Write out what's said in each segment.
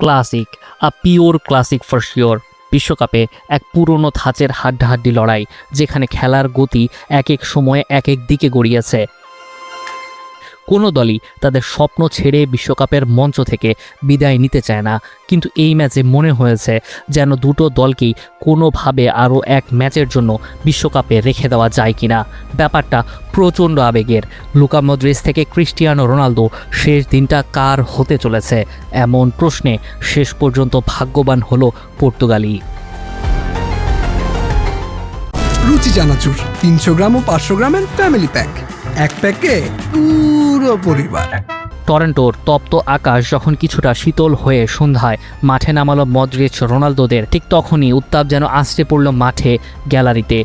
Classic, pure classic for sure. বিশ্বকাপে এক পুরনো ধাঁচের হাড্ডাহাড্ডি লড়াই, যেখানে খেলার গতি এক এক সময়ে এক এক দিকে গড়িয়েছে। কোনো দলই তাদের স্বপ্ন ছেড়ে বিশ্বকাপের মঞ্চ থেকে বিদায় নিতে চায় না, কিন্তু এই ম্যাচে মনে হয়েছে যেন দুটো দলকেই কোনোভাবে আরও এক ম্যাচের জন্য বিশ্বকাপে রেখে দেওয়া যায় কিনা। ব্যাপারটা প্রচণ্ড আবেগের। লুকা মদ্রিচ থেকে ক্রিস্টিয়ানো রোনালদো, শেষ দিনটা কার হতে চলেছে? এমন প্রশ্নে শেষ পর্যন্ত ভাগ্যবান হলো পর্তুগালি। রুচি চানাচুর 300 গ্রাম ও 500 গ্রামের ফ্যামিলি প্যাক, এক প্যাকে পুরো পরিবার। টরন্টোর তপ্ত আকাশ যখন কিছুটা শীতল হয়ে সন্ধ্যায় মাঠে নামালো মদ্রিচ রোনালদোদের, ঠিক তখনই উত্তাপ যেন আছড়ে পড়ল মাঠে, গ্যালারিতে।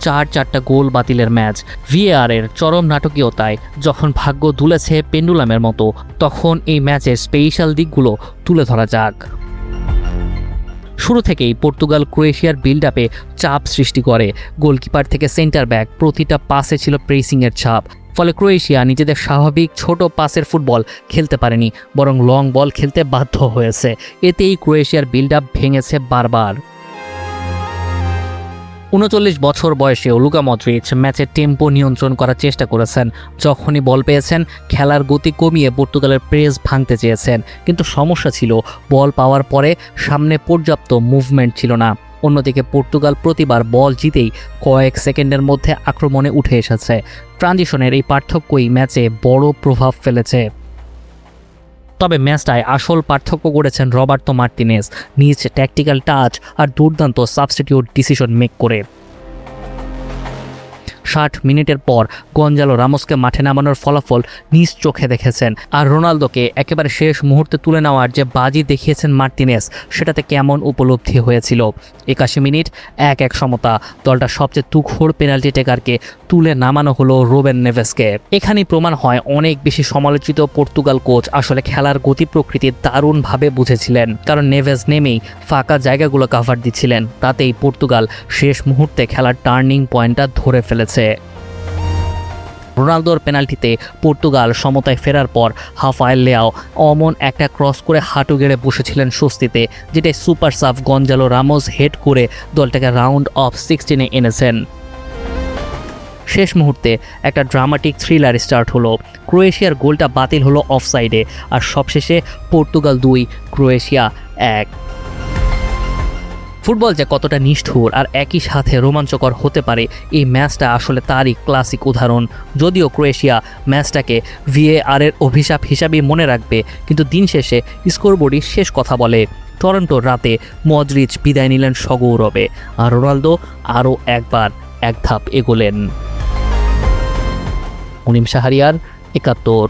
চারটা গোল বাতিলের ম্যাচ, ভিএআরের চরম নাটকীয়তায় যখন ভাগ্য দুলেছে পেন্ডুলামের মতো, তখন এই ম্যাচের স্পেশাল দিকগুলো তুলে ধরা যাক। শুরু থেকেই পর্তুগাল ক্রোয়েশিয়ার বিল্ড আপে চাপ সৃষ্টি করে। গোলকিপার থেকে সেন্টার ব্যাক প্রতিটা পাসে ছিল প্রেসিংয়ের ছাপ। ফলে ক্রোয়েশিয়া নিজেদের স্বাভাবিক ছোট পাসের ফুটবল খেলতে পারেনি, বরং লং বল খেলতে বাধ্য হয়েছে। এতেই ক্রোয়েশিয়ার বিল্ড আপ ভেঙেছে বারবার। 39 বছর বয়সেও লুকা মদ্রিচ ম্যাচের টেম্পো নিয়ন্ত্রণ করার চেষ্টা করেছেন। যখনই বল পেয়েছেন খেলার গতি কমিয়ে পর্তুগালের প্রেস ভাঙতে চেয়েছেন, কিন্তু সমস্যা ছিল বল পাওয়ার পরে সামনে পর্যাপ্ত মুভমেন্ট ছিল না। অন্যদিকে পর্তুগাল প্রতিবার বল জিতেই কয়েক সেকেন্ডের মধ্যে আক্রমণে উঠে এসেছে। ট্রানজিশনের এই পার্থক্যই ম্যাচে বড় প্রভাব ফেলেছে। তবে ম্যাচটায় আসল পার্থক্য করেছেন রবার্তো মার্টিনেজ, নিজ ট্যাকটিক্যাল টাচ আর দুর্দান্ত সাবস্টিটিউট ডিসিশন মেক করে। 60 মিনিটের পর গঞ্জালো রামোসকে মাঠে নামানোর ফলাফল নিজ চোখে দেখেছেন। আর রোনালদোকে একেবারে শেষ মুহূর্তে তুলে নেওয়ার যে বাজি দেখিয়েছেন মার্টিনেজ, সেটাতে কেমন উপলব্ধি হয়েছিল। 81 মিনিট 1-1 সমতা। দলটা সবচেয়ে তুখোড় পেনাল্টি টেকারকে তুলে নামানো হলো রুবেন নেভেসকে। এখানেই প্রমাণ হয় অনেক বেশি সমালোচিত পর্তুগাল কোচ আসলে খেলার গতি প্রকৃতি দারুণভাবে বুঝেছিলেন। কারণ নেভেস নেমেই ফাঁকা জায়গাগুলো কাভার দিচ্ছিলেন। তাতেই পর্তুগাল শেষ মুহূর্তে খেলার টার্নিং পয়েন্টটা ধরে ফেলেছে। রোনালদোর পেনাল্টিতে পর্তুগাল সমতায় ফেরার পর রাফায়েল লিয়াও অমন একটা ক্রস করে হাঁটু গেড়ে বসেছিলেন স্বস্তিতে, যেটাই super sub Gonzalo Ramos head করে দলটাকে রাউন্ড অফ 16-এ এনেছেন। শেষ মুহূর্তে একটা ড্রামাটিক থ্রিলার স্টার্ট হলো। ক্রোয়েশিয়ার গোলটা বাতিল হলো অফসাইডে, আর সবশেষে পর্তুগাল 2 ক্রোয়েশিয়া 1। ফুটবল যে কতটা নিষ্ঠুর আর একই সাথে রোমাঞ্চকর হতে পারে, এই ম্যাচটা আসলে তারই ক্লাসিক উদাহরণ। যদিও ক্রোয়েশিয়া ম্যাচটাকে ভিএআরের অভিশাপ হিসাবেই মনে রাখবে, কিন্তু দিন শেষে স্কোরবোর্ডই শেষ কথা বলে। টরন্টোর রাতে মদ্রিচ বিদায় নিলেন সগৌরবে, আর রোনালদো আরও একবার এক ধাপ এগোলেন। মুনিম শাহরিয়ার, 71।